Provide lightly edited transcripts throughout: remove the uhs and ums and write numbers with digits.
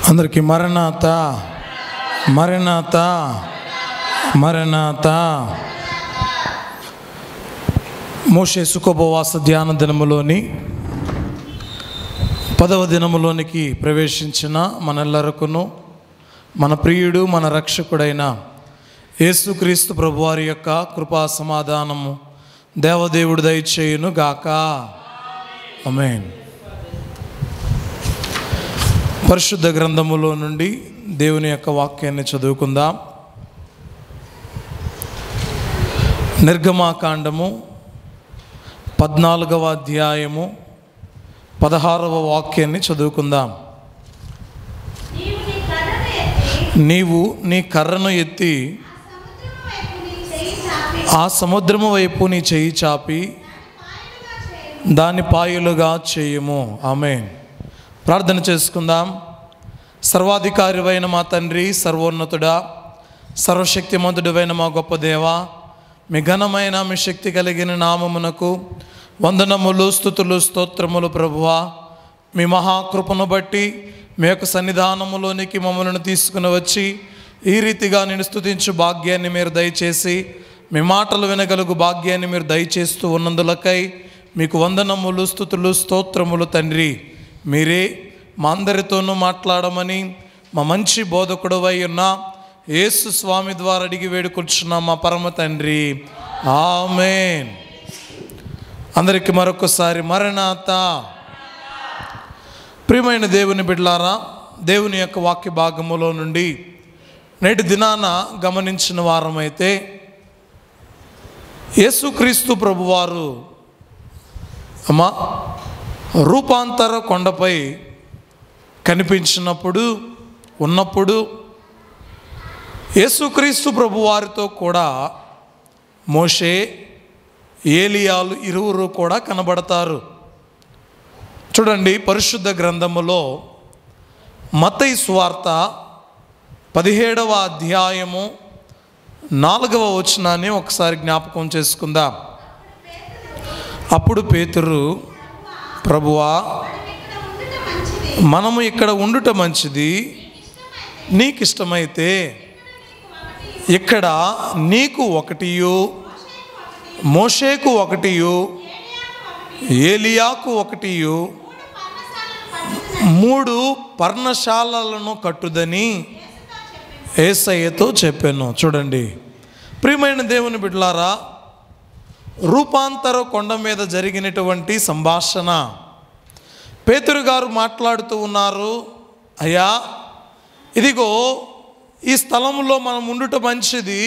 అందరికీ మరణాత మరణాత మరణాత. మోషే సుఖోపవాస ధ్యాన దినములోని 10వ దినములోనికి ప్రవేశించిన మనెల్లరకును మన ప్రియుడు మన రక్షకుడైన యేసుక్రీస్తు ప్రభువారి యొక్క కృపా సమాధానము దేవదేవుడు దయచేయును గాక. ఆమేన్. పరిశుద్ధ గ్రంథములో నుండి దేవుని యొక్క వాక్యాన్ని చదువుకుందాం. నిర్గమాకాండము 14వ అధ్యాయము 16వ వాక్యాన్ని చదువుకుందాం. నీవు నీ కర్రను ఎత్తి ఆ సముద్రము వైపు నీ చెయ్యి చాపి దాని పాయలుగా చేయుము. ఆమేన్. ప్రార్థన చేసుకుందాం. సర్వాధికారివైన మా తండ్రి, సర్వోన్నతుడా, సర్వశక్తిమంతుడైన మా గొప్ప దేవా, మీ ఘనమైన మీ శక్తి కలిగిన నామమునకు వందనములు, స్తుతులు, స్తోత్రములు. ప్రభువా, మీ మహాకృపను బట్టి మీ యొక్క సన్నిధానములోనికి మమ్మల్ని తీసుకుని వచ్చి ఈ రీతిగా నేను స్తుతించు భాగ్యాన్ని మీరు దయచేసి మీ మాటలు వినగలుగు భాగ్యాన్ని మీరు దయచేస్తూ ఉన్నందులకై మీకు వందనములు, స్తుతులు, స్తోత్రములు. తండ్రి, మీరే మా అందరితోనూ మాట్లాడమని మా మంచి బోధకుడవై ఉన్న యేసు స్వామి ద్వారా అడిగి వేడుకొచ్చున్నాం మా పరమ తండ్రి. ఆమేన్. అందరికీ మరొకసారి మరణాత. ప్రియమైన దేవుని బిడ్డలారా, దేవుని యొక్క వాక్య భాగములో నుండి నేటి దినాన గమనించిన వారమైతే యేసుక్రీస్తు ప్రభువారు రూపాంతర కొండపై కనిపించినప్పుడు ఉన్నప్పుడు యేసుక్రీస్తు ప్రభువారితో కూడా మోషే, ఏలియాలు ఇరువురు కూడా కనబడతారు. చూడండి, పరిశుద్ధ గ్రంథములో మత్తయి సువార్త 17వ అధ్యాయము 4వ వచనాన్ని ఒకసారి జ్ఞాపకం చేసుకుందాం. అప్పుడు పేతురు, ప్రభువా, మనము ఇక్కడ ఉండుట మంచిది, నీకు ఇష్టమైతే ఇక్కడ నీకు ఒకటియు, మోషేకు ఒకటియు, ఏలియాకు ఒకటియు 3 పర్ణశాలలను కట్టుదని యేసయ్యతో చెప్పాను. చూడండి ప్రియమైన దేవుని బిడ్డలారా, రూపాంతర కొండ మీద జరిగినటువంటి సంభాషణ. పేతురు గారు మాట్లాడుతూ ఉన్నారు, అయ్యా, ఇదిగో ఈ స్థలంలో మనం ఉండుట మంచిది,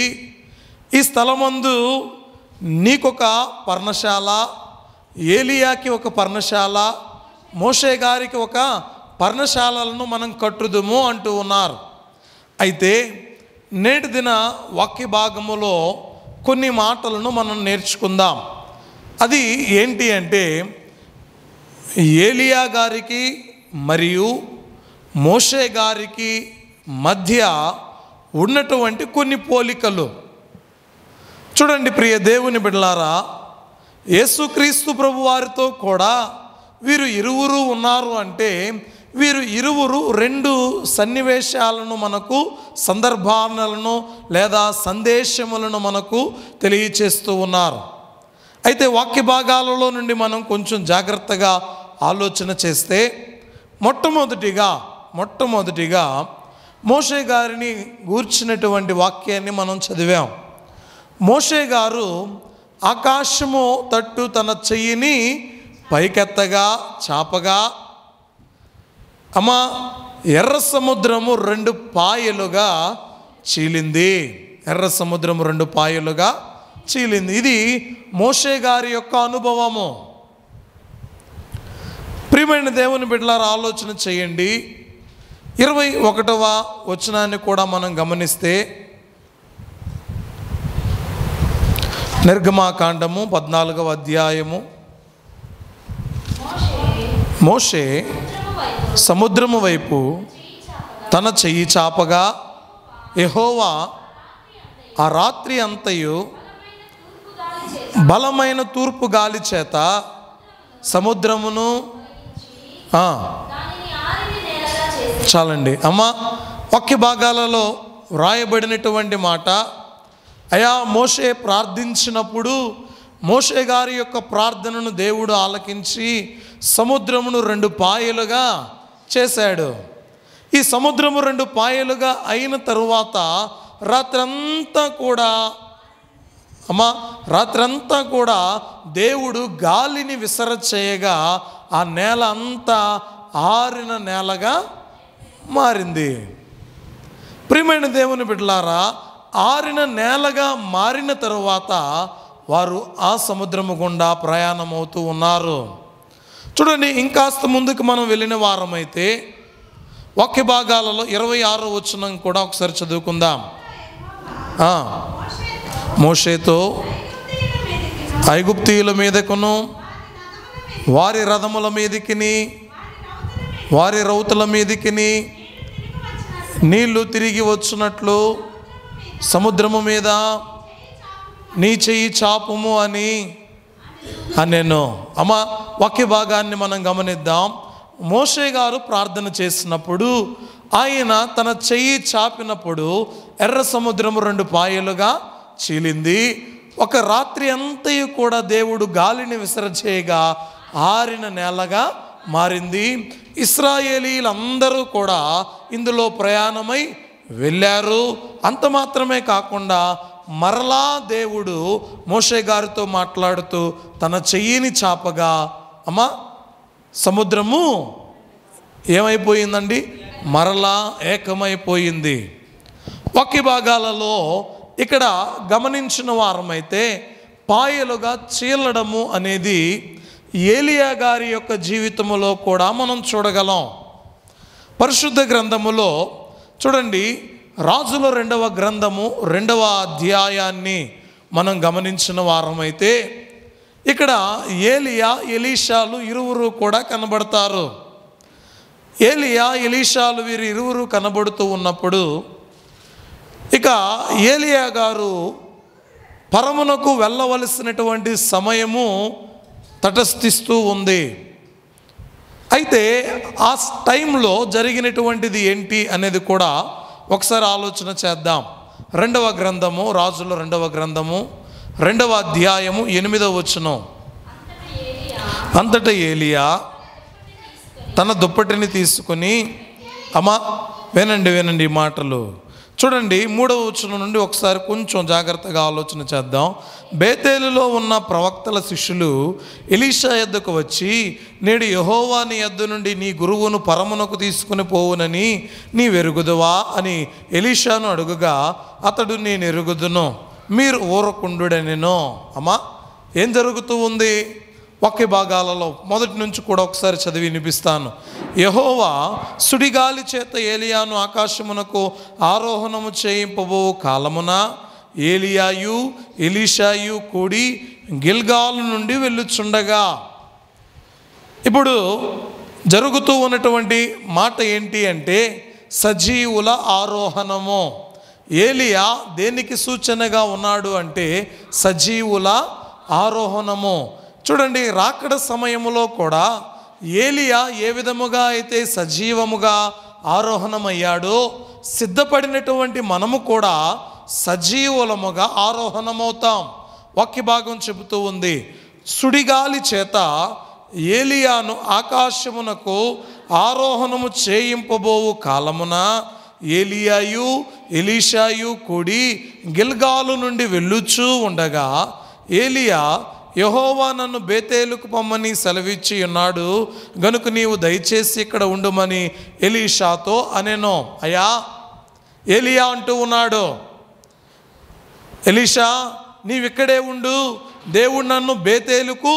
ఈ స్థలమందు నీకొక పర్ణశాల, ఏలియాకి ఒక పర్ణశాల, మోషే గారికి ఒక పర్ణశాలలను మనం కట్టుదుము అంటూ ఉన్నారు. అయితే నేటి దిన వాక్య భాగములో కొన్ని మాటలను మనం నేర్చుకుందాం. అది ఏంటి అంటే, ఏలియా గారికి మరియు మోషే గారికి మధ్య ఉన్నటువంటి కొన్ని పోలికలు. చూడండి ప్రియ దేవుని బిడ్డలారా, యేసుక్రీస్తు ప్రభు వారితో కూడా వీరు ఇరువురు ఉన్నారు అంటే వీరు ఇరువురు 2 సన్నివేశాలను మనకు, సందర్భాలను లేదా సందేశములను మనకు తెలియచేస్తూ ఉన్నారు. అయితే వాక్య భాగాలలో నుండి మనం కొంచెం జాగ్రత్తగా ఆలోచన చేస్తే మొట్టమొదటిగా మోషే గారిని గూర్చినటువంటి వాక్యాన్ని మనం చదివాం. మోషే గారు ఆకాశము తట్టు తన చెయ్యిని పైకెత్తగా చాపగా, ఎర్ర సముద్రము 2 పాయలుగా చీలింది. ఎర్ర సముద్రము 2 పాయలుగా చీలింది. ఇది మోషే గారి యొక్క అనుభవము. ప్రియమైన దేవుని బిడ్డలారా, ఆలోచన చేయండి. 21వ వచనాన్ని కూడా మనం గమనిస్తే, నిర్గమాకాండము 14వ అధ్యాయము, మోషే సముద్రము వైపు తన చెయ్యి చాపగా యెహోవా ఆ రాత్రి అంతయు బలమైన తూర్పు గాలి చేత సముద్రమును చాలండి అమ్మ. వాక్య భాగాలలో వ్రాయబడినటువంటి మాట, అయా మోషే ప్రార్థించినప్పుడు మోషే గారి యొక్క ప్రార్థనను దేవుడు ఆలకించి సముద్రమును 2 పాయలుగా చేశాడు. ఈ సముద్రము 2 పాయలుగా అయిన తరువాత రాత్రంతా కూడా దేవుడు గాలిని విసర చేయగా ఆ నేల అంతా ఆరిన నేలగా మారింది. ప్రియమైన దేవుని బిడ్డలారా, ఆరిన నేలగా మారిన తరువాత వారు ఆ సముద్రము గుండా ప్రయాణం అవుతూ ఉన్నారు. చూడండి, ఇంకాస్త ముందుకు మనం వెళ్ళిన వారమైతే వాక్య భాగాలలో 26వ వచనం కూడా ఒకసారి చదువుకుందాం. మోషేతో ఐగుప్తీయుల మీదకును వారి రథముల మీదికిని వారి రౌతుల మీదికిని నీళ్లు తిరిగి వచ్చినట్లు సముద్రము మీద నీ చెయ్యి చాపుము అని నేను. అమ్మ, వాక్య భాగాన్ని మనం గమనిద్దాం. మోషే గారు ప్రార్థన చేసినప్పుడు ఆయన తన చెయ్యి చాపినప్పుడు ఎర్ర సముద్రము 2 పాయలుగా చీలింది. ఒక రాత్రి అంతయు కూడా దేవుడు గాలిని విసరచేయగా ఆరిన నేలగా మారింది. ఇశ్రాయేలీలందరూ కూడా ఇందులో ప్రయాణమై వెళ్ళారు. అంత మాత్రమే కాకుండా మరలా దేవుడు మోషే గారితో మాట్లాడుతూ తన చెయ్యిని చాపగా అమ్మ సముద్రము ఏమైపోయిందండి? మరలా ఏకమైపోయింది. వాక్య భాగాలలో ఇక్కడ గమనించిన వారమైతే పాయలుగా చీలడము అనేది ఏలియా గారి యొక్క జీవితంలో కూడా మనం చూడగలం. పరిశుద్ధ గ్రంథములో చూడండి, రాజుల 2వ గ్రంథము 2వ అధ్యాయాన్ని మనం గమనించిన వారమైతే ఇక్కడ ఏలియా ఎలీషాలు ఇరువురు కూడా కనబడతారు. ఏలియా ఎలీషాలు వీరు ఇరువురు కనబడుతూ ఉన్నప్పుడు ఇక ఏలియా గారు పరమునకు వెళ్ళవలసినటువంటి సమయము తటస్థిస్తూ ఉంది. అయితే ఆ టైంలో జరిగినటువంటిది ఏంటి అనేది కూడా ఒకసారి ఆలోచన చేద్దాం. 2వ గ్రంథము, రాజుల 2వ గ్రంథము 2వ అధ్యాయము 8వ వచనం. అంతటా ఏలియా తన దుప్పటిని తీసుకుని, అమ్మా వినండి ఈ మాటలు చూడండి. 3వ వచనం నుండి ఒకసారి కొంచెం జాగ్రత్తగా ఆలోచన చేద్దాం. బేతేలులో ఉన్న ప్రవక్తల శిష్యులు ఎలీషా యొద్దకు వచ్చి, నేడు యెహోవా నీ యొద్ద నుండి నీ గురువును పరమునకు తీసుకుని పోవునని నీ వెరుగుదువా అని ఎలీషాను అడుగుగా, అతడు నేను ఎరుగుదును, మీరు ఊరకుండుడనెను. అమ్మా, ఏం జరుగుతూ ఉంది? వాక్య భాగాలలో మొదటి నుంచి కూడా ఒకసారి చదివి వినిపిస్తాను. యెహోవా సుడిగాలి చేత ఏలియాను ఆకాశమునకు ఆరోహణము చేయింపబో కాలమున ఏలియాయు ఎలీషాయు కూడి గిల్గాలు నుండి వెళ్ళుచుండగా. ఇప్పుడు జరుగుతూ ఉన్నటువంటి మాట ఏంటి అంటే సజీవుల ఆరోహణము. ఏలియా దేనికి సూచనగా ఉన్నాడు అంటే సజీవుల ఆరోహణము. చూడండి, రాకడ సమయములో కూడా ఏలియా ఏ విధముగా అయితే సజీవముగా ఆరోహణమయ్యాడో సిద్ధపడినటువంటి మనము కూడా సజీవులముగా ఆరోహణమవుతాం. వాక్య భాగం చెబుతూ ఉంది, సుడిగాలి చేత ఏలియాను ఆకాశమునకు ఆరోహణము చేయింపబోవు కాలమున ఏలియాయు ఎలీషాయు కూడి గిల్గాలు నుండి వెళ్ళుచూ ఉండగా ఏలియా, యెహోవా నన్ను బేతేలుకు పొమ్మని సెలవిచ్చి ఉన్నాడు గనుక నీవు దయచేసి ఇక్కడ ఉండుమని ఎలీషాతో అనెను. అయ్యా, ఏలియా అంటూ ఉన్నాడు, ఎలీషా నీవిక్కడే ఉండు, దేవుడు నన్ను బేతేలుకు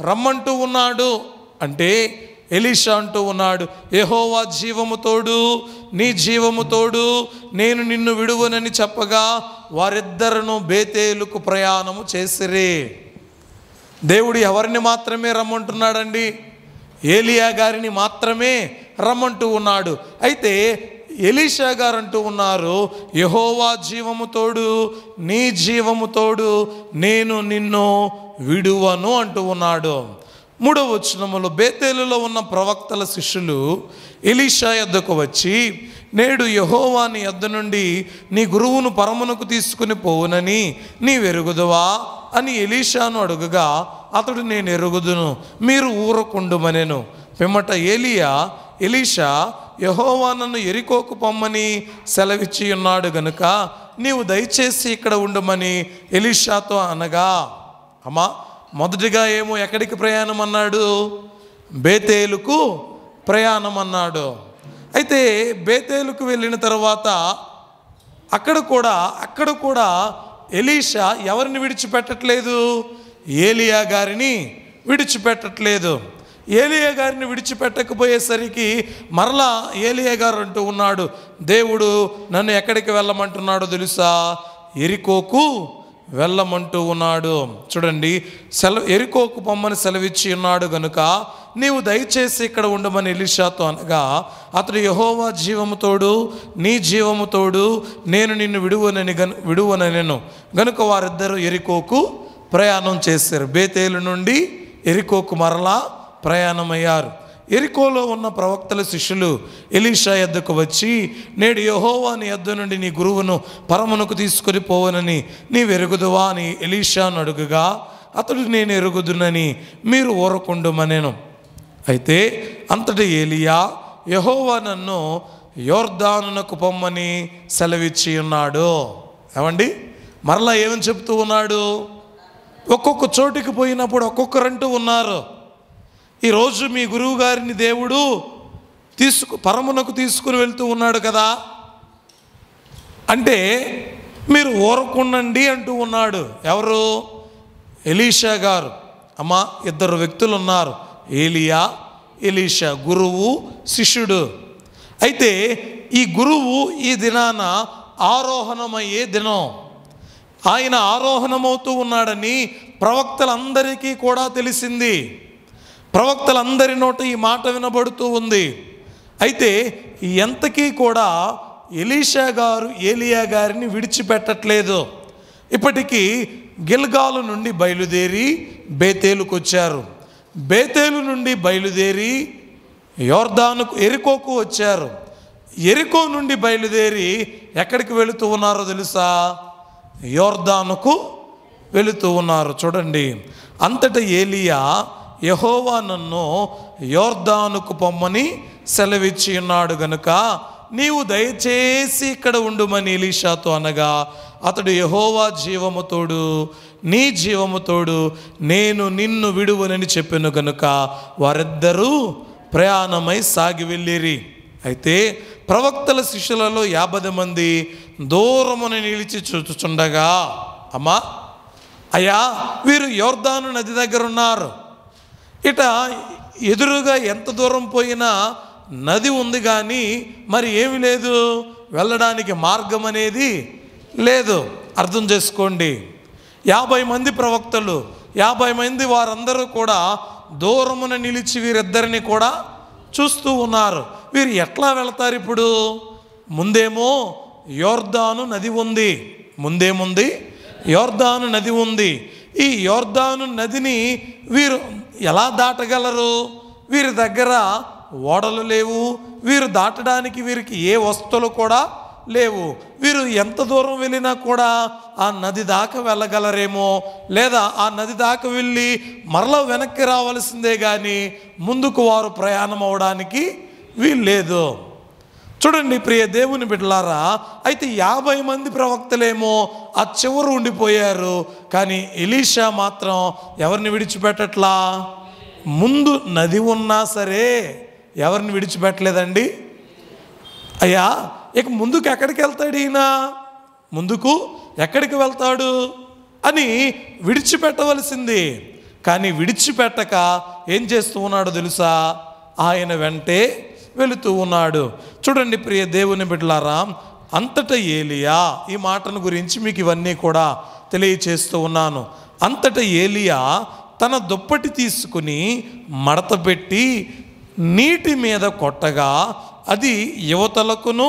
రమ్మంటూ ఉన్నాడు అంటే ఎలీషా అంటూ ఉన్నాడు, యెహోవా జీవము తోడు నీ జీవము తోడు నేను నిన్ను విడువనని చెప్పగా వారిద్దరును బేతేలుకు ప్రయాణము చేసిరి. దేవుడు ఎవరిని మాత్రమే రమ్మంటున్నాడండి? ఏలియా గారిని మాత్రమే రమ్మంటూ ఉన్నాడు. అయితే ఎలీషా గారు అంటూ ఉన్నారు, యెహోవా జీవము తోడు నీ జీవము తోడు నేను నిన్ను విడువను అంటూ ఉన్నాడు. 3వ వచనములో బేతేలులో ఉన్న ప్రవక్తల శిష్యులు ఎలీషా యొద్దకు వచ్చి, నేడు యెహోవా నీ యొద్ద నుండి నీ గురువును పరమునకు తీసుకుని పోవునని నీవెరుగుదువా అని ఎలీషాను అడుగగా, అతడు నేను ఎరుగుదును, మీరు ఊరకుండుమనెను. పిమ్మట ఎలీషా, యెహోవా నన్ను యెరికోకు పొమ్మని సెలవిచ్చి ఉన్నాడు గనుక నీవు దయచేసి ఇక్కడ ఉండమని ఎలీషాతో అనగా, అమ్మా మొదటిగా ఏమో ఎక్కడికి ప్రయాణం అన్నాడు? బేతేలుకు ప్రయాణం అన్నాడు. అయితే బేతేలుకు వెళ్ళిన తర్వాత అక్కడ కూడా ఎలీషా ఎవరిని విడిచిపెట్టట్లేదు? ఏలియా గారిని విడిచిపెట్టట్లేదు. ఏలియా గారిని విడిచిపెట్టకపోయేసరికి మరలా ఏలియా గారు అంటూ ఉన్నాడు, దేవుడు నన్ను ఎక్కడికి వెళ్ళమంటున్నాడో తెలుసా? యెరికోకు వెళ్ళమంటూ ఉన్నాడు. చూడండి, యెరికోకు పొమ్మని సెలవిచ్చి ఉన్నాడు గనుక నీవు దయచేసి ఇక్కడ ఉండమని ఎలీషాతో అనగా, అతడు యెహోవా జీవము తోడు నీ జీవము తోడు నేను నిన్ను విడువనెను గనుక వారిద్దరూ యెరికోకు ప్రయాణం చేశారు. బేతేలు నుండి యెరికోకు మరలా ప్రయాణమయ్యారు. యెరికోలో ఉన్న ప్రవక్తల శిష్యులు ఎలీషా యొద్దకు వచ్చి, నేడు యెహోవా నీ యొద్ద నుండి నీ గురువును పరమునకు తీసుకొని పోవనని నీవెరుగుదువా అని ఎలీషాను అడుగగా, అతడు నేను ఎరుగుదునని మీరు ఊరకుండుమనెను. అయితే అంతటి ఏలియా, యెహోవా నన్ను యొర్దానునకు పొమ్మని సెలవిచ్చి ఉన్నాడు. ఏమండి, మరలా ఏమని చెప్తూ ఉన్నాడు? ఒక్కొక్క చోటికి పోయినప్పుడు ఒక్కొక్కరంటూ ఉన్నారు. ఈరోజు మీ గురువు గారిని దేవుడు పరమునకు తీసుకుని వెళ్తూ ఉన్నాడు కదా, అంటే మీరు ఊరకుండండి అంటూ ఉన్నాడు. ఎవరు? ఎలీషా గారు. అమ్మా, 2 వ్యక్తులు ఉన్నారు, ఏలియా, ఎలీషా, గురువు శిష్యుడు. అయితే ఈ గురువు ఈ దినాన ఆరోహణమయ్యే దినం. ఆయన ఆరోహణమవుతూ ఉన్నాడని ప్రవక్తలందరికీ కూడా తెలిసింది. ప్రవక్తలందరి నోట ఈ మాట వినబడుతూ ఉంది. అయితే ఎంతకీ కూడా ఎలీషా గారు ఏలియా గారిని విడిచిపెట్టట్లేదు. ఇప్పటికీ గిల్గాలు నుండి బయలుదేరి బేతేలుకు వచ్చారు. బేతేలు నుండి బయలుదేరి యెరికోకు వచ్చారు. యెరికో నుండి బయలుదేరి ఎక్కడికి వెళుతూ ఉన్నారో తెలుసా? యొర్దానుకు వెళుతూ ఉన్నారు. చూడండి, అంతటా ఏలియా, యెహోవా నన్ను యొర్దానుకు పొమ్మని సెలవిచ్చి ఉన్నాడు గనుక నీవు దయచేసి ఇక్కడ ఉండుమని ఎలీషాతో అనగా, అతడు యెహోవా జీవము తోడు నీ జీవము తోడు నేను నిన్ను విడువనని చెప్పెను గనుక వారిద్దరూ ప్రయాణమై సాగి వెళ్ళిరి. అయితే ప్రవక్తల శిష్యులలో 50 మంది దూరమున నిలిచి చూచుచుండగా, అమ్మా అయ్యా వీరు యొర్దాను నది దగ్గర ఉన్నారు. ఇట ఎదురుగా ఎంత దూరం పోయినా నది ఉంది, కానీ మరి ఏమి లేదు, వెళ్ళడానికి మార్గం అనేది లేదు. అర్థం చేసుకోండి, 50 మంది ప్రవక్తలు, 50 మంది వారందరూ కూడా దూరమున నిలిచి వీరిద్దరిని కూడా చూస్తూ ఉన్నారు. వీరు ఎట్లా వెళతారు? ఇప్పుడు ముందేమో యొర్దాను నది ఉంది, ముందేముంది? యొర్దాను నది ఉంది. ఈ యొర్దాను నదిని వీరు ఎలా దాటగలరు? వీరి దగ్గర ఓడలు లేవు, వీరు దాటడానికి వీరికి ఏ వస్తువులు కూడా లేవు. వీరు ఎంత దూరం వెళ్ళినా కూడా ఆ నది దాకా వెళ్ళగలరేమో, లేదా ఆ నది దాకా వెళ్ళి మరలా వెనక్కి రావాల్సిందే, కానీ ముందుకు వారు ప్రయాణం అవడానికి వీల్లేదు. చూడండి ప్రియ దేవుని బిడ్డలారా, అయితే 50 మంది ప్రవక్తలేమో ఆ చివరు ఉండిపోయారు, కానీ ఎలీషా మాత్రం ఎవరిని విడిచిపెట్టట్లా? ముందు నది ఉన్నా సరే ఎవరిని విడిచిపెట్టలేదండి. అయ్యా ఇక ముందుకు ఎక్కడికి వెళ్తాడు ఈయన? ముందుకు ఎక్కడికి వెళ్తాడు అని విడిచిపెట్టవలసింది, కానీ విడిచిపెట్టక ఏం చేస్తూ ఉన్నాడో తెలుసా? ఆయన వెంటే వెళుతూ ఉన్నాడు. చూడండి ప్రియ దేవుని బిడ్డలారా, అంతటా ఏలియా, ఈ మాటను గురించి మీకు ఇవన్నీ కూడా తెలియచేస్తూ ఉన్నాను. అంతటా ఏలియా తన దుప్పటి తీసుకుని మడత పెట్టి నీటి మీద కొట్టగా అది యువతలకును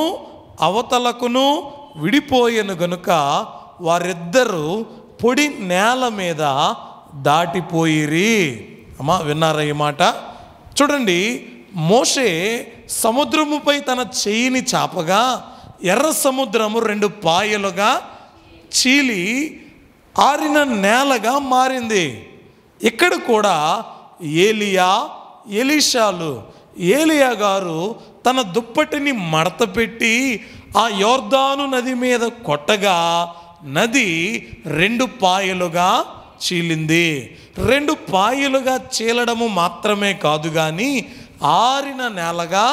అవతలకును విడిపోయెను గనుక వారిద్దరూ పొడి నేల మీద దాటిపోయిరి. అమ్మా విన్నారా ఈ మాట? చూడండి, మోషే సముద్రముపై తన చెయ్యిని చాపగా ఎర్ర సముద్రము 2 పాయలుగా చీలి ఆరిన నేలగా మారింది. ఇక్కడ కూడా ఎలీషాలు ఏలియా గారు తన దుప్పటిని మడత పెట్టి ఆ యోర్దాను నది మీద కొట్టగా నది 2 పాయలుగా చీలింది. 2 పాయలుగా చీలడము మాత్రమే కాదు కానీ ఆరిన నేలగా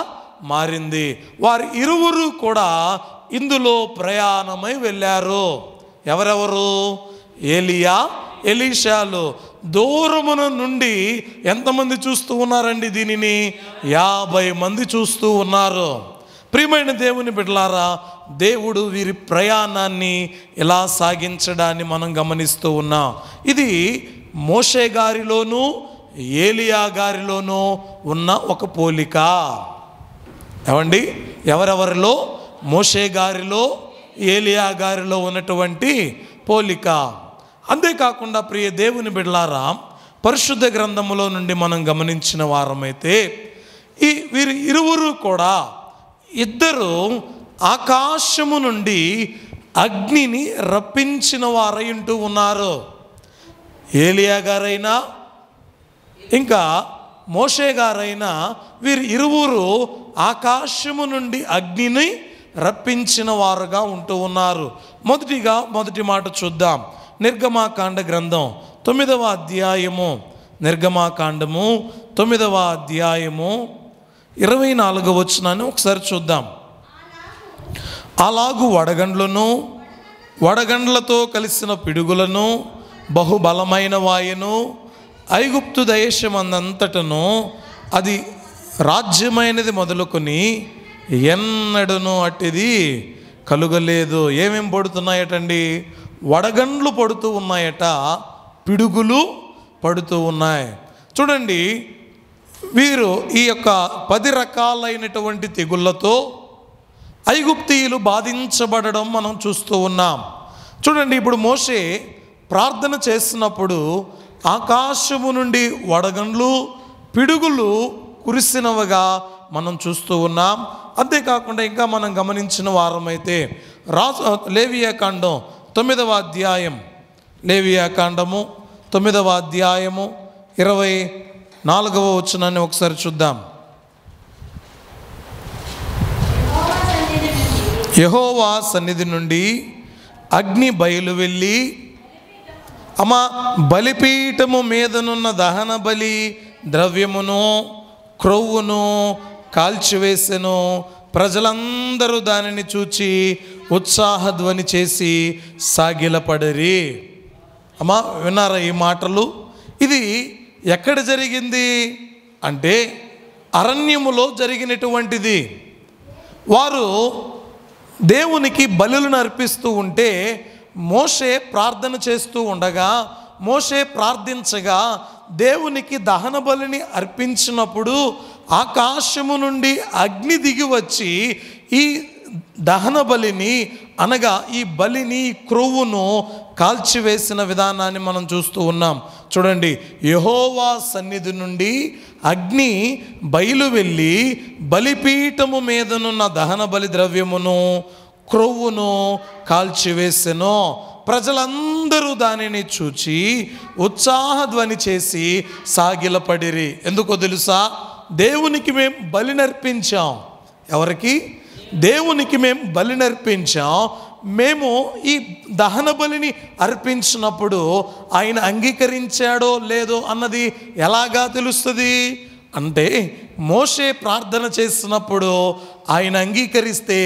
మారింది. వారు ఇరువురు కూడా ఇందులో ప్రయాణమై వెళ్ళారు. ఎవరెవరు? ఎలీషాలు. దూరమున నుండి ఎంతమంది చూస్తూ ఉన్నారండి దీనిని? 50 మంది చూస్తూ ఉన్నారు. ప్రియమైన దేవుని బిడ్డలారా, దేవుడు వీరి ప్రయాణాన్ని ఇలా సాగించడాన్ని మనం గమనిస్తూ ఉన్నాం. ఇది మోషే గారిలోనూ ఏలియా గారిలోనూ ఉన్న ఒక పోలిక. ఏమండి? ఎవరెవరిలో? మోషే గారిలో ఏలియా గారిలో ఉన్నటువంటి పోలిక. అంతేకాకుండా ప్రియ దేవుని బిడ్డలారా, పరిశుద్ధ గ్రంథములో నుండి మనం గమనించిన వారమైతే వీరి ఇరువురు కూడా ఇద్దరు ఆకాశము నుండి అగ్నిని రప్పించిన వారై ఉంటూ ఉన్నారు. ఏలియా గారైనా ఇంకా మోషే గారైనా వీరి ఇరువురు ఆకాశము నుండి అగ్నిని రప్పించిన వారుగా ఉంటూ ఉన్నారు. మొదటి మాట చూద్దాం. నిర్గమాకాండ గ్రంథం 9వ అధ్యాయము, నిర్గమాకాండము 9వ అధ్యాయము 24వ వచనాన్ని ఒకసారి చూద్దాం. అలాగు వడగండ్లతో కలిసిన పిడుగులను బహుబలమైన వాయును ఐగుప్తు దేశమందంతటను అది రాజ్యమైనది మొదలుకొని ఎన్నడను అట్టిది కలుగలేదు. ఏమేం పడుతున్నాయటండి? వడగండ్లు పడుతూ ఉన్నాయట, పిడుగులు పడుతూ ఉన్నాయి. చూడండి, వీరు ఈ యొక్క 10 రకాలైనటువంటి తెగుళ్ళతో ఐగుప్తీయులు బాధించబడడం మనం చూస్తూ ఉన్నాం. చూడండి, ఇప్పుడు మోషే ప్రార్థన చేస్తున్నప్పుడు ఆకాశము నుండి వడగండ్లు పిడుగులు కురిసినవిగా మనం చూస్తూ ఉన్నాం. అంతేకాకుండా ఇంకా మనం గమనించిన వారమైతే లేవియాకాండం 9వ అధ్యాయం, లేవియాకాండము 9వ అధ్యాయము 24వ వచనాన్ని ఒకసారి చూద్దాం. యెహోవా సన్నిధి నుండి అగ్ని బయలు వెళ్ళి బలిపీఠము మీదనున్న దహన బలి ద్రవ్యమును క్రొవ్వును కాల్చివేసెను. ప్రజలందరూ దానిని చూచి ఉత్సాహధ్వని చేసి సాగిలపడిరి. విన్నారా ఈ మాటలు? ఇది ఎక్కడ జరిగింది అంటే అరణ్యములో జరిగినటువంటిది. వారు దేవునికి బలులను అర్పిస్తూ ఉంటే మోషే ప్రార్థన చేస్తూ ఉండగా, మోషే ప్రార్థించగా దేవునికి దహన బలిని అర్పించినప్పుడు ఆకాశము నుండి అగ్ని దిగి వచ్చి ఈ దహన బలిని అనగా ఈ బలిని క్రొవ్వును కాల్చివేసిన విధానాన్ని మనం చూస్తూ ఉన్నాం. చూడండి, యెహోవా సన్నిధి నుండి అగ్ని బయలు వెళ్ళి బలిపీఠము మీదనున్న దహన బలి ద్రవ్యమును క్రొవ్వును కాల్చివేసెను. ప్రజలందరూ దానిని చూచి ఉత్సాహధ్వని చేసి సాగిలపడిరి. ఎందుకో తెలుసా? దేవునికి మేము బలినర్పించాం. ఎవరికి? దేవునికి మేము బలినర్పించాం. మేము ఈ దహన బలిని అర్పించినప్పుడు ఆయన అంగీకరించాడో లేదో అన్నది ఎలాగా తెలుస్తుంది అంటే, మోషే ప్రార్థన చేసినప్పుడు ఆయన అంగీకరిస్తే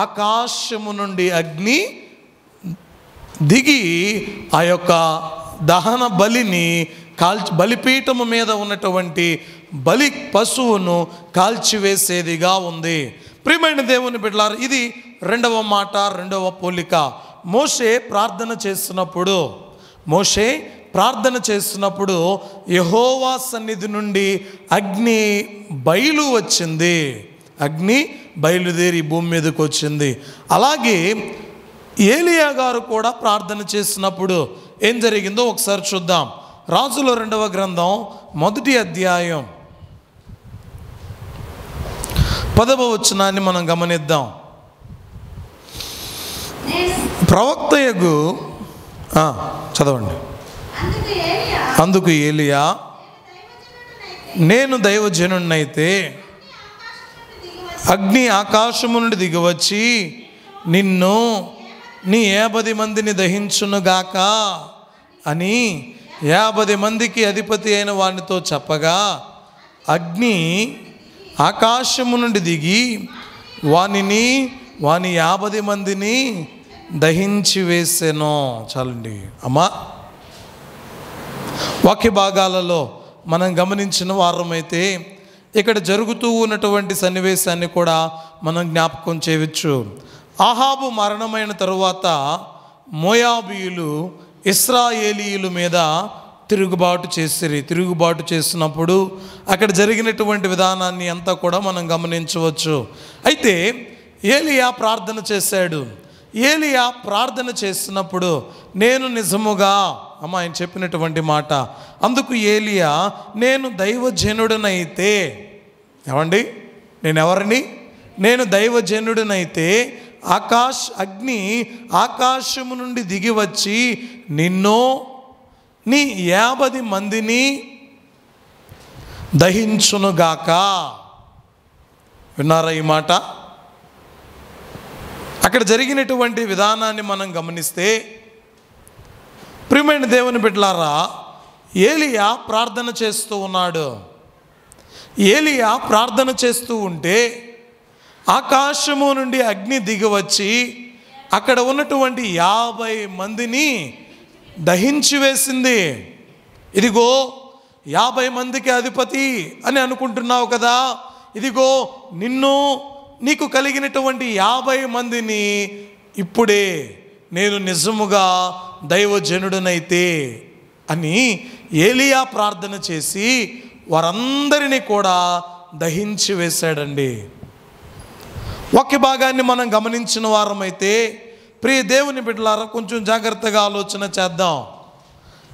ఆకాశము నుండి అగ్ని దిగి ఆ యొక్క దహన బలిని బలిపీఠము మీద ఉన్నటువంటి బలి పశువును కాల్చివేసేదిగా ఉంది. ప్రియమైన దేవుని బిడ్డలారా, ఇది రెండవ మాట, రెండవ పోలిక. మోషే ప్రార్థన చేస్తున్నప్పుడు యెహోవా సన్నిధి నుండి అగ్ని బయలు వచ్చింది. అగ్ని బయలుదేరి భూమి మీదకి వచ్చింది. అలాగే ఏలియా గారు కూడా ప్రార్థన చేసినప్పుడు ఏం జరిగిందో ఒకసారి చూద్దాం. రాజుల 2వ గ్రంథం మొదటి అధ్యాయం 10వ వచనాన్ని మనం గమనిద్దాం. ప్రవక్తయగు చదవండి. అందుకు ఏలియా, నేను దైవజనుడినైతే అగ్ని ఆకాశము నుండి దిగివచ్చి నిన్ను నీ 50 మందిని దహించునుగాక అని 50 మందికి అధిపతి అయిన వానితో చెప్పగా, అగ్ని ఆకాశము నుండి దిగి వాని 50 మందిని దహించి వేసెను. చాలండి అమ్మా. వాక్య భాగాలలో మనం గమనించిన వారమైతే ఇక్కడ జరుగుతూ ఉన్నటువంటి సన్నివేశాన్ని కూడా మనం జ్ఞాపకం చేయవచ్చు. ఆహాబు మరణమైన తరువాత మోయాబీయులు ఇశ్రాయేలీయుల మీద తిరుగుబాటు చేసినప్పుడు అక్కడ జరిగినటువంటి విధానాన్ని అంతా కూడా మనం గమనించవచ్చు. అయితే ఏలియా ప్రార్థన చేశాడు. ఏలియా ప్రార్థన చేసినప్పుడు నేను నిజముగా ఆయన చెప్పినటువంటి మాట, అందుకు ఏలియా, నేను దైవజనుడినైతే, ఏమండి నేను ఎవరిని? నేను దైవజనుడినైతే అగ్ని ఆకాశము నుండి దిగి వచ్చి నిన్ను నీ 50 మందిని దహించునుగాక. విన్నారా ఈ మాట? అక్కడ జరిగినటువంటి విధానాన్ని మనం గమనిస్తే, ప్రియమైన దేవుని బిడ్డలారా, ఏలియా ప్రార్థన చేస్తూ ఉన్నాడు. ఏలియా ప్రార్థన చేస్తూ ఉంటే ఆకాశము నుండి అగ్ని దిగివచ్చి అక్కడ ఉన్నటువంటి 50 మందిని దహించి వేసింది. ఇదిగో 50 మందికి అధిపతి అని అనుకుంటున్నావు కదా, ఇదిగో నీకు కలిగినటువంటి 50 మందిని ఇప్పుడే నేను నిజముగా దైవజనుడినైతే అని ఏలియా ప్రార్థన చేసి వారందరినీ కూడా దహించి వేశాడండి. వాక్య భాగాన్ని మనం గమనించిన వారమైతే, ప్రియ దేవుని బిడ్డలారా, కొంచెం జాగ్రత్తగా ఆలోచన చేద్దాం.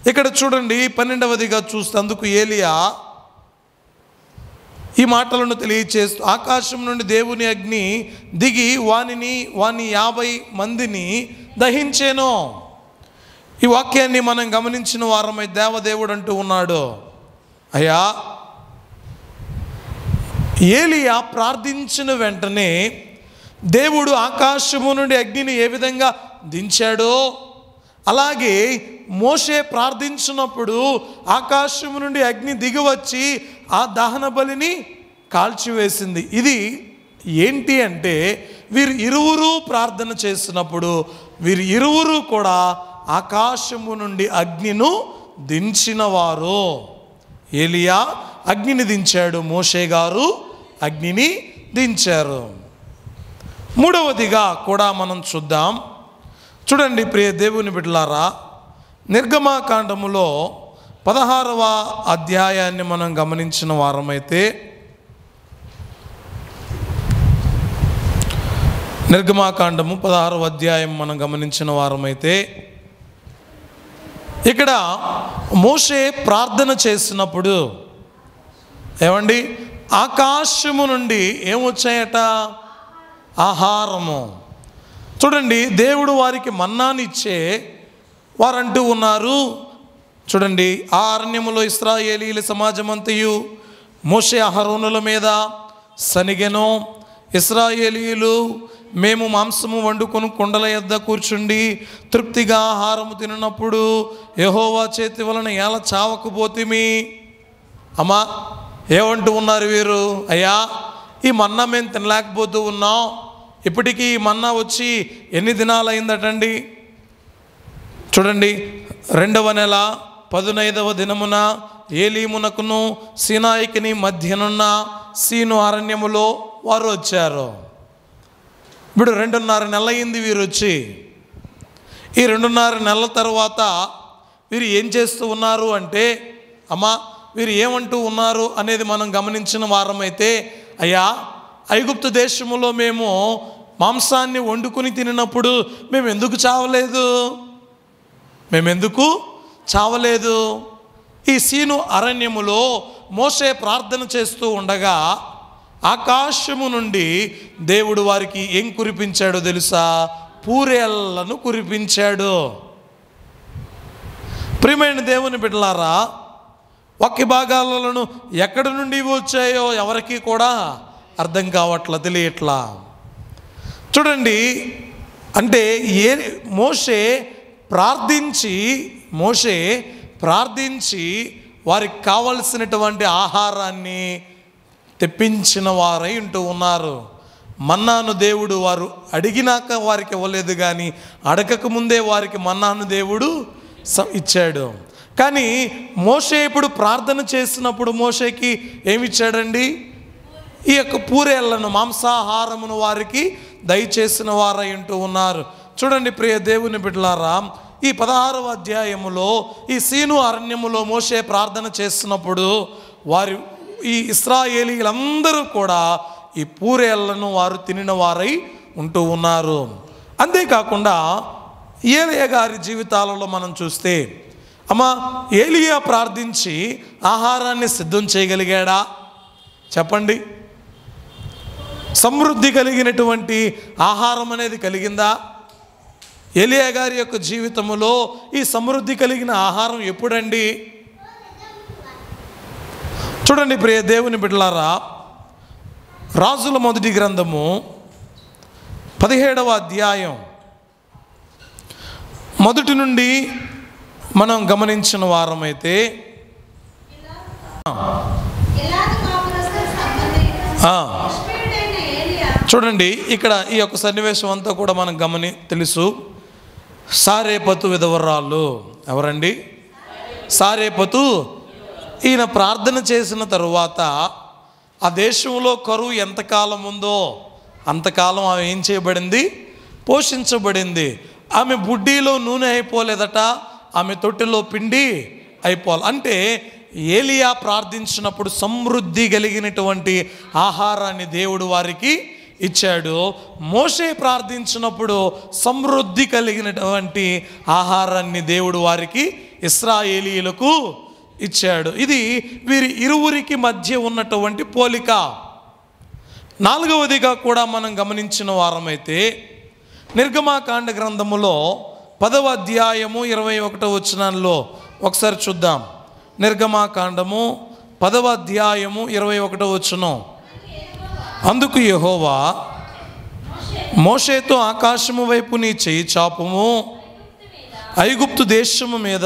ఇక్కడ చూడండి, 12వదిగా చూస్తే, అందుకు ఏలియా ఈ మాటలను తెలియచేస్తూ, ఆకాశం నుండి దేవుని అగ్ని దిగి వాని 50 మందిని దహించేను. ఈ వాక్యాన్ని మనం గమనించిన వారమై దేవదేవుడు అంటూ ఉన్నాడు, అయ్యా, ఏలియా ప్రార్థించిన వెంటనే దేవుడు ఆకాశము నుండి అగ్నిని ఏ విధంగా దించాడో అలాగే మోషే ప్రార్థించినప్పుడు ఆకాశము నుండి అగ్ని దిగివచ్చి ఆ దహన బలిని కాల్చివేసింది. ఇది ఏంటి అంటే, వీరు ఇరువురు ప్రార్థన చేసినప్పుడు వీరు ఇరువురు కూడా ఆకాశము నుండి అగ్నిను దించినవారు. ఏలియా అగ్నిని దించాడు, మోషే గారు అగ్నిని దించారు. మూడవదిగా కూడా మనం చూద్దాం. చూడండి ప్రియ దేవుని బిడ్డలారా, నిర్గమాకాండములో 16వ అధ్యాయాన్ని మనం గమనించిన వారమైతే, నిర్గమాకాండము 16వ అధ్యాయం మనం గమనించిన వారమైతే, ఇక్కడ మోషే ప్రార్థన చేసినప్పుడు ఏమండి, ఆకాశము నుండి ఏమొచ్చాయట? ఆహారము. చూడండి, దేవుడు వారికి మన్నానిచ్చే వారంటూ ఉన్నారు. చూడండి, ఆ అరణ్యములో ఇశ్రాయేలీయుల సమాజమంతయు మోషే అహరోనుల మీద సనిగెను. ఇశ్రాయేలీయులు, మేము మాంసము వండుకొని కుండల యొద్ద కూర్చుండి తృప్తిగా ఆహారము తిన్నప్పుడు యెహోవా చేతి వలన ఎలా చావకపోతిమి. అమ్మా, ఏమంటూ ఉన్నారు వీరు? అయ్యా, ఈ మన్నా మేము తినలేకపోతూ ఉన్నాం. ఇప్పటికీ ఈ మన్నా వచ్చి ఎన్ని దినాలు అయిందటండి? చూడండి, 2వ నెల 15వ దినమున ఏలీమునకును సీనాయికిని మధ్యనున్న సీను అరణ్యములో వారు వచ్చారు. ఇప్పుడు 2.5 నెలలు అయింది వీరు వచ్చి. ఈ 2.5 నెలల తర్వాత వీరు ఏం చేస్తూ ఉన్నారు అంటే, అమ్మా, వీరు ఏమంటూ ఉన్నారు అనేది మనం గమనించిన వారమైతే, అయ్యా, ఐగుప్తు దేశములో మేము మాంసాన్ని వండుకొని తినినప్పుడు మేమెందుకు చావలేదు? ఈ సీను అరణ్యములో మోషే ప్రార్థన చేస్తూ ఉండగా ఆకాశము నుండి దేవుడు వారికి ఏం కురిపించాడో తెలుసా? పూరేళ్లను కురిపించాడు. ప్రియమైన దేవుని బిడ్డలారా, వాక్య భాగాలను ఎక్కడి నుండి వచ్చాయో ఎవరికి కూడా అర్థం కావట్లా, తెలియట్లా. చూడండి, అంటే మోషే ప్రార్థించి వారికి కావలసినటువంటి ఆహారాన్ని తెప్పించిన వారై ఉంటూ ఉన్నారు. మన్నాను దేవుడు వారు అడిగినాక వారికి ఇవ్వలేదు, కానీ అడగక ముందే వారికి మన్నాను దేవుడు ఇచ్చాడు. కానీ మోషే ఇప్పుడు ప్రార్థన చేసినప్పుడు మోషేకి ఏమిచ్చాడండి? ఈ యొక్క పూరేళ్లను, మాంసాహారమును వారికి దయచేసిన వారై ఉంటూ ఉన్నారు. చూడండి ప్రియ దేవుని బిడ్డలారా, ఈ 16వ అధ్యాయములో ఈ సీను అరణ్యములో మోషే ప్రార్థన చేస్తున్నప్పుడు ఈ ఇశ్రాయేలీలందరూ కూడా ఈ పూరేళ్లను వారు తినిన వారై ఉంటూ ఉన్నారు. అంతేకాకుండా ఏలియా గారి జీవితాలలో మనం చూస్తే, ఏలియా ప్రార్థించి ఆహారాన్ని సిద్ధం చేయగలిగాడా? చెప్పండి. సమృద్ధి కలిగినటువంటి ఆహారం అనేది కలిగిందా? ఏలియా గారి యొక్క జీవితంలో ఈ సమృద్ధి కలిగిన ఆహారం ఎప్పుడండి? చూడండి ప్రియ దేవుని బిడ్డలారా, రాజుల మొదటి గ్రంథము 17వ అధ్యాయం మొదటి నుండి మనం గమనించిన వారమైతే, చూడండి ఇక్కడ ఈ యొక్క సన్నివేశం అంతా కూడా మనం తెలుసు. సారేపతు విధవరాలు ఎవరండి? సారేపతు. ఈయన ప్రార్థన చేసిన తరువాత ఆ దేశంలో కరువు ఎంతకాలం ఉందో అంతకాలం ఆమె ఏం చేయబడింది? పోషించబడింది. ఆమె బుడ్డీలో నూనె అయిపోలేదట, ఆమె తొట్టిలో పిండి అయిపోవాలి. అంటే ఏలియా ప్రార్థించినప్పుడు సమృద్ధి కలిగినటువంటి ఆహారాన్ని దేవుడు వారికి ఇచ్చాడు. మోషే ప్రార్థించినప్పుడు సమృద్ధి కలిగినటువంటి ఆహారాన్ని దేవుడు వారికి, ఇశ్రాయేలీయులకు ఇచ్చాడు. ఇది వీరి ఇరువురికి మధ్య ఉన్నటువంటి పోలిక. 4వదిగా కూడా మనం గమనించిన వారమైతే, నిర్గమాకాండ గ్రంథములో 10వ అధ్యాయము 21వ వచనంలో ఒకసారి చూద్దాం. నిర్గమాకాండము 10వ అధ్యాయము 21వ వచనం. అందుకు యెహోవా మోషేతో, ఆకాశము వైపు నీ చెయ్యి చాపుము, ఐగుప్తు దేశము మీద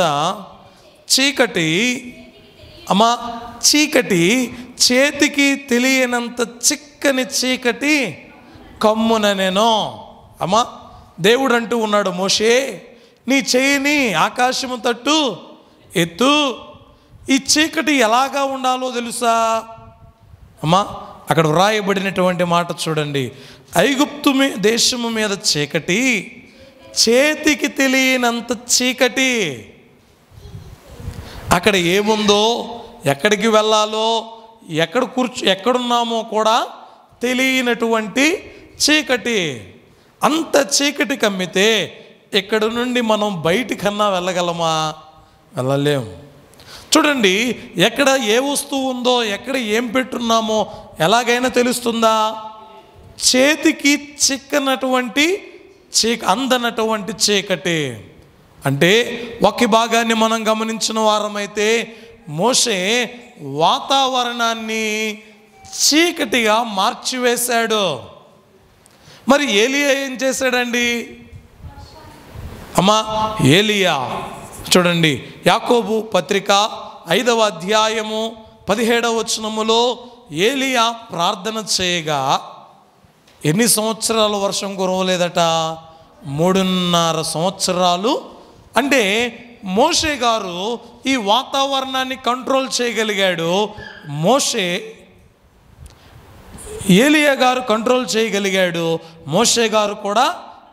చీకటి చేతికి తెలియనంత చిక్కని చీకటి కమ్ముననెను. దేవుడు అంటూ ఉన్నాడు, మోషే నీ చెయ్యిని ఆకాశము తట్టు ఎత్తు. ఈ చీకటి ఎలాగా ఉండాలో తెలుసా? అక్కడ వ్రాయబడినటువంటి మాట చూడండి. ఐగుప్తు దేశము మీద చీకటి, చేతికి తెలియనంత చీకటి. అక్కడ ఏముందో, ఎక్కడికి వెళ్ళాలో, ఎక్కడున్నామో కూడా తెలియనటువంటి చీకటి. అంత చీకటి కమ్మితే ఇక్కడ నుండి మనం బయటికన్నా వెళ్ళగలమా? వెళ్ళలేము. చూడండి, ఎక్కడ ఏ వస్తువు ఉందో, ఎక్కడ ఏం పెట్టున్నామో ఎలాగైనా తెలుస్తుందా? చేతికి అందనటువంటి చీకటి. అంటే ఒక భాగాన్ని మనం గమనించిన వారమైతే, మోషే వాతావరణాన్ని చీకటిగా మార్చివేశాడు. మరి ఏలియా ఏం చేశాడండి? ఏలియా చూడండి, యాకోబు పత్రిక 5వ అధ్యాయము 17వ వచనములో ఏలియా ప్రార్థన చేయగా ఎన్ని సంవత్సరాలు వర్షం కురవలేదట? 3.5 సంవత్సరాలు. అంటే మోషే గారు ఈ వాతావరణాన్ని కంట్రోల్ చేయగలిగాడు. ఏలియా గారు కంట్రోల్ చేయగలిగాడు, మోషే గారు కూడా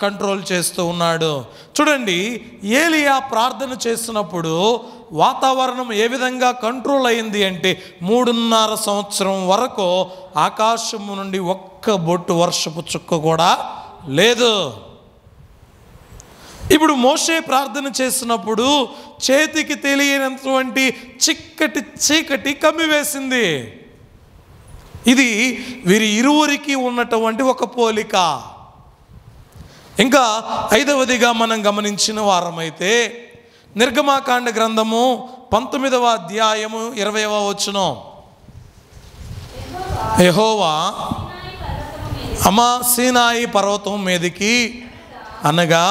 కంట్రోల్ చేస్తూ ఉన్నాడు. చూడండి, ఏలియా ప్రార్థన చేస్తున్నప్పుడు వాతావరణం ఏ విధంగా కంట్రోల్ అయింది అంటే 3.5 సంవత్సరం వరకు ఆకాశము నుండి ఒక్క బొట్టు వర్షపు చుక్క కూడా లేదు. ఇప్పుడు మోషే ప్రార్థన చేసినప్పుడు చేతికి తెలియనటువంటి చిక్కటి చీకటి కమ్మివేసింది. ఇది వీరి ఇరువురికి ఉన్నటువంటి ఒక పోలిక. ఇంకా 5వదిగా మనం గమనించిన వారమైతే నిర్గమాకాండ గ్రంథము 19వ అధ్యాయము 20వ వచనం. యెహోవా సీనాయి పర్వతం మీదకి అనగా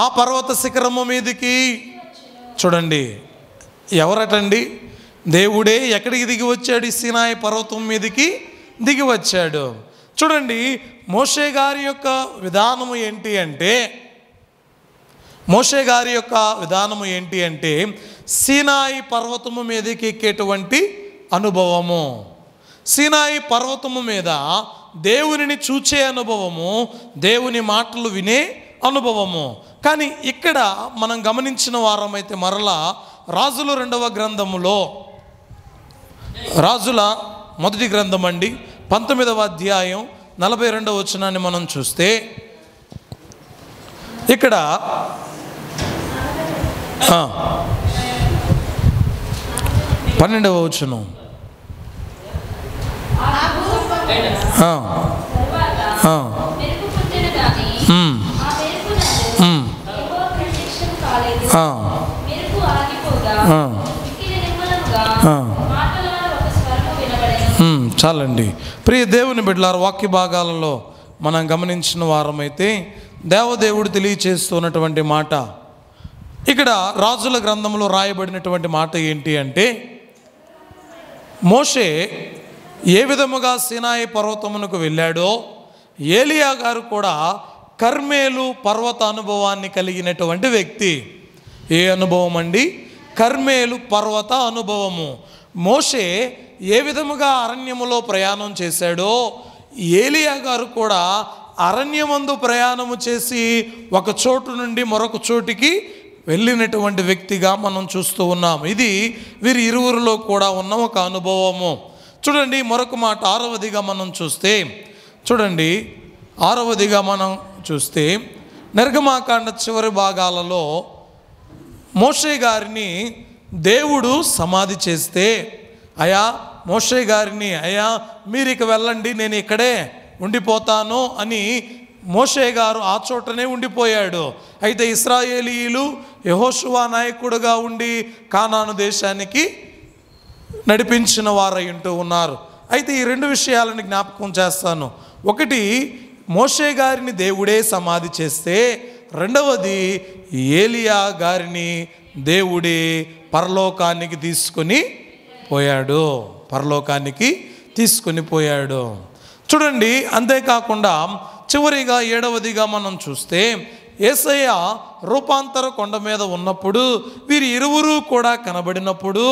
ఆ పర్వత శిఖరము మీదకి. చూడండి, ఎవరటండి? దేవుడే ఎక్కడికి దిగి వచ్చాడు? సీనాయి పర్వతం మీదకి దిగి వచ్చాడు. చూడండి, మోషే గారి యొక్క విధానము ఏంటి అంటే సీనాయి పర్వతము మీదకి ఎక్కేటువంటి అనుభవము, సీనాయి పర్వతము మీద దేవునిని చూచే అనుభవము, దేవుని మాటలు వినే అనుభవము. కానీ ఇక్కడ మనం గమనించిన వారమైతే మరలా రాజుల 2వ గ్రంథములో, రాజుల మొదటి గ్రంథం అండి 19వ అధ్యాయం 42వ వచనాన్ని మనం చూస్తే ఇక్కడ 12వ వచనం. చాలండి. ప్రియ దేవుని బిడ్డలారా, వాక్య భాగాలలో మనం గమనించిన వారమైతే దేవదేవుడు తెలియచేస్తున్నటువంటి మాట, ఇక్కడ రాజుల గ్రంథంలో రాయబడినటువంటి మాట ఏంటి అంటే, మోషే ఏ విధముగా సీనాయి పర్వతమునకు వెళ్ళాడో ఏలియా గారు కూడా కర్మేలు పర్వత అనుభవాన్ని కలిగినటువంటి వ్యక్తి. ఏ అనుభవం అండి? కర్మేలు పర్వత అనుభవము. మోషే ఏ విధముగా అరణ్యములో ప్రయాణం చేశాడో ఏలియా గారు కూడా అరణ్యమందు ప్రయాణము చేసి ఒక చోటు నుండి మరొక చోటికి వెళ్ళినటువంటి వ్యక్తిగా మనం చూస్తూ ఉన్నాం. ఇది వీరి ఇరువురిలో కూడా ఉన్న ఒక అనుభవము. చూడండి, మరొక మాట 6వదిగా మనం చూస్తే నిర్గమాకాండ చివరి భాగాలలో మోషే గారిని దేవుడు సమాధి చేస్తే, మోషే గారిని మీరు ఇక వెళ్ళండి, నేను ఇక్కడే ఉండిపోతాను అని మోషే గారు ఆ చోటనే ఉండిపోయాడు. అయితే ఇశ్రాయేలీయులు యెహోషువ నాయకుడుగా ఉండి కానాను దేశానికి నడిపించిన వారై ఉంటూ ఉన్నారు. అయితే ఈ 2 విషయాలను జ్ఞాపకం చేస్తాను. ఒకటి, మోషే గారిని దేవుడే సమాధి చేస్తే, రెండవది ఏలియా గారిని దేవుడే పరలోకానికి తీసుకొని పోయాడు. చూడండి, అంతేకాకుండా చివరిగా 7వదిగా మనం చూస్తే యేసయ్య రూపాంతర కొండ మీద ఉన్నప్పుడు వీరి ఇరువురు కూడా కనబడినప్పుడు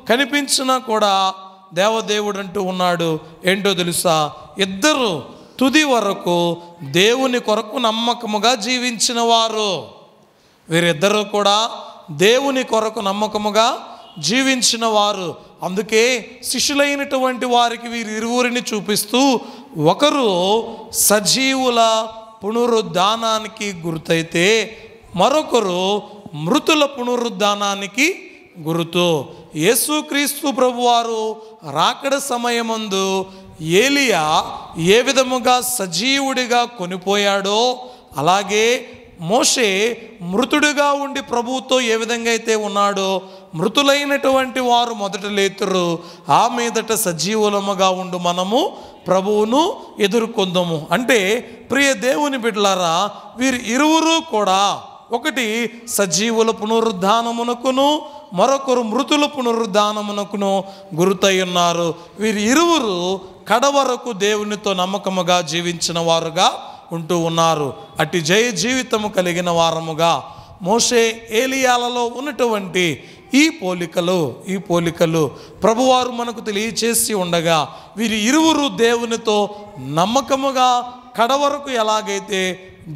కనిపించినా కూడా దేవదేవుడు అంటూ ఉన్నాడు. ఏంటో తెలుసా? ఇద్దరు తుది వరకు దేవుని కొరకు నమ్మకముగా జీవించిన వారు. వీరిద్దరూ కూడా దేవుని కొరకు నమ్మకముగా జీవించిన వారు. అందుకే శిష్యులైనటువంటి వారికి వీరి ఇరువురిని చూపిస్తూ, ఒకరు సజీవుల పునరుద్ధానానికి గుర్తయితే మరొకరు మృతుల పునరుద్ధానానికి గుర్తు. యేసుక్రీస్తు ప్రభువారు రాకడ సమయమందు ఏలియా ఏ విధముగా సజీవుడిగా కొనిపోయాడో అలాగే మోషే మృతుడిగా ఉండి ప్రభువుతో ఏ విధంగా అయితే ఉన్నాడో మృతులైనటువంటి వారు మొదట లేతురు, ఆ మీదట సజీవులముగా ఉండు మనము ప్రభువును ఎదుర్కొందాము. అంటే ప్రియ దేవుని బిడ్డలారా, వీరి ఇరువురు కూడా ఒకటి సజీవుల పునరుద్ధానమునకును మరొకరు మృతుల పునరుద్ధానమునకును గురుతై ఉన్నారు. వీరి ఇరువురు కడవరకు దేవునితో నమ్మకముగా జీవించిన వారుగా ఉంటూ ఉన్నారు. అట్టి జయ జీవితము కలిగిన వారముగా మోషే ఏలియాలలో ఉన్నటువంటి ఈ పోలికలు ప్రభువారు మనకు తెలియచేసి ఉండగా వీరి ఇరువురు దేవునితో నమ్మకముగా కడవరకు ఎలాగైతే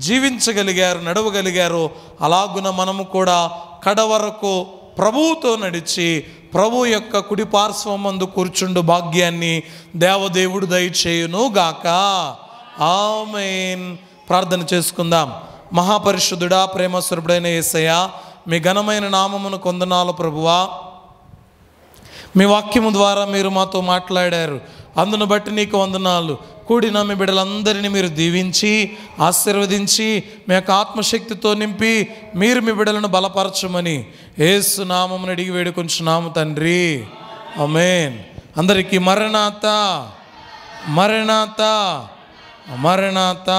జీవించగలిగారు, నడవగలిగారో అలాగున మనము కూడా కడవరకు ప్రభువుతో నడిచి ప్రభు యొక్క కుడి పార్శ్వమందు కూర్చుండు భాగ్యాన్ని దేవదేవుడు దయచేయును గాక. ఆమేన్. ప్రార్థన చేసుకుందాం. మహాపరిశుద్ధుడా, ప్రేమ స్వరూపుడైన యేసయ్య, మీ ఘనమైన నామమును కొందనాలు ప్రభువా. మీ వాక్యము ద్వారా మీరు మాతో మాట్లాడారు, అందును బట్టి నీకు వందనాలు. కూడిన మీ బిడ్డలందరినీ మీరు దీవించి ఆశీర్వదించి మీ యొక్క ఆత్మశక్తితో నింపి మీరు మీ బిడ్డలను బలపరచమని యేసు నామమును అడిగి వేడుకొంచున్నాము తండ్రి, ఆమేన్. అందరికీ మరణాత మరణాత మరణాత.